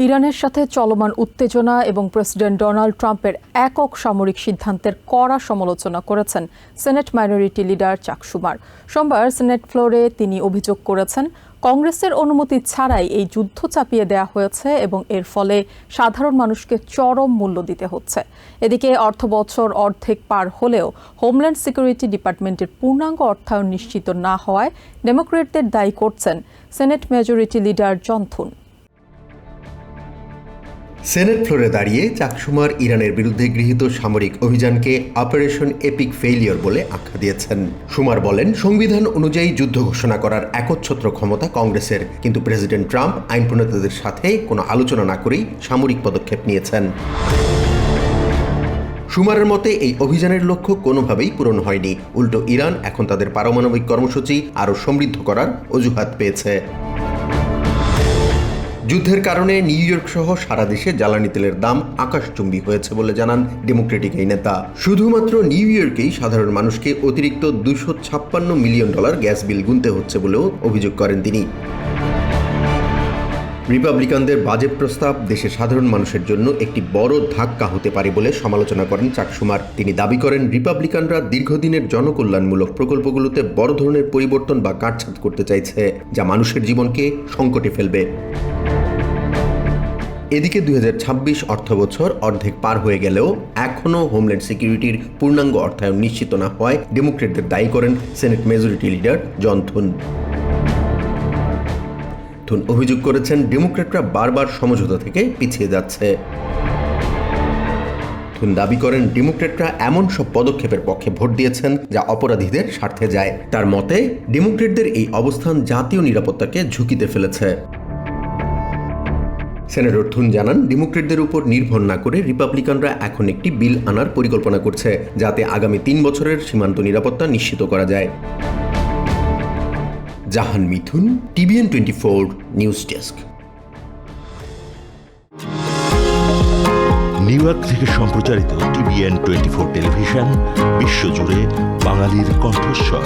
ইরানের সাথে চলমান উত্তেজনা এবং প্রেসিডেন্ট ডোনাল্ড ট্রাম্পের একক সামরিক সিদ্ধান্তের কড়া সমালোচনা করেছেন সেনেট মাইনরিটি লিডার চাক শুমার। সোমবার সেনেট ফ্লোরে তিনি অভিযোগ করেছেন, কংগ্রেসের অনুমতি ছাড়াই এই যুদ্ধ চাপিয়ে দেওয়া হয়েছে এবং এর ফলে সাধারণ মানুষকে চরম মূল্য দিতে হচ্ছে। এদিকে অর্থবছর অর্ধেক পার হলেও হোমল্যান্ড সিকিউরিটি ডিপার্টমেন্টের পূর্ণাঙ্গ অর্থায়ন নিশ্চিত না হওয়ায় ডেমোক্রেটদের দায়ী করছেন senate majority leader John Thune. Senate ফ্লোরে দাঁড়িয়ে চাক শুমার ইরানের বিরুদ্ধে গৃহীত সামরিক অভিযানকে অপারেশন এপিক ফেইলিয়র বলে আখ্যা দিয়েছেন। শুমার বলেন, সংবিধান অনুযায়ী যুদ্ধ ঘোষণা করার একচ্ছত্র ক্ষমতা কংগ্রেসের, কিন্তু প্রেসিডেন্ট ট্রাম্প আইন প্রণেতাদের সাথে কোনো আলোচনা না করেই সামরিক পদক্ষেপ নিয়েছেন। শুমারের মতে এই অভিযানের লক্ষ্য কোনোভাবেই পূরণ হয়নি, উল্টো ইরান এখন তাদের পারমাণবিক কর্মসূচি আরও সমৃদ্ধ করার অজুহাত পেয়েছে। যুদ্ধের কারণে নিউ ইয়র্ক সহ সারা দেশে জ্বালানি তেলের দাম আকাশচুম্বী হয়েছে বলে জানান ডেমোক্রেটিক এই নেতা। শুধুমাত্র নিউ ইয়র্কেই সাধারণ মানুষকে অতিরিক্ত $256 মিলিয়ন গ্যাস বিল গুনতে হচ্ছে বলেও অভিযোগ করেন তিনি। রিপাবলিকানদের বাজেট প্রস্তাব দেশের সাধারণ মানুষের জন্য একটি বড় ধাক্কা হতে পারে বলে সমালোচনা করেন চাক শুমার। তিনি দাবি করেন, রিপাবলিকানরা দীর্ঘদিনের জনকল্যাণমূলক প্রকল্পগুলোতে বড় ধরনের পরিবর্তন বা কাটছাঁট করতে চাইছে, যা মানুষের জীবনকে সংকটে ফেলবে। এদিকে 2026 অর্থবছর অর্ধেক পার হয়ে গেলেও এখনও হোমল্যান্ড সিকিউরিটির পূর্ণাঙ্গ অর্থায়ন নিশ্চিত না হওয়ায় ডেমোক্রেটদের দায়ী করেন সেনেট মেজরিটি লিডার জন থুন। থুন অভিযোগ করেছেন, ডেমোক্রেটরা বারবার সমঝোতা থেকে পিছিয়ে যাচ্ছে। থুন দাবি করেন, ডেমোক্রেটরা এমন সব পদক্ষেপের পক্ষে ভোট দিয়েছেন যা অপরাধীদের স্বার্থে যায়। তার মতে, ডেমোক্রেটদের এই অবস্থান জাতীয় নিরাপত্তাকে ঝুঁকিতে ফেলেছে। সেনেটর থুন জানান, ডেমোক্রেটদের উপর নির্ভর না করে রিপাবলিকানরা এখন একটি বিল আনার পরিকল্পনা করছে, যাতে আগামী 3 বছরের সীমান্ত নিরাপত্তা নিশ্চিত করা যায়। জাহান মিথুন, TVN 24 news desk. New York থেকে সম্প্রচারিত TVN 24 টেলিভিশন বিশ্বজুড়ে বাঙালির কণ্ঠস্বর।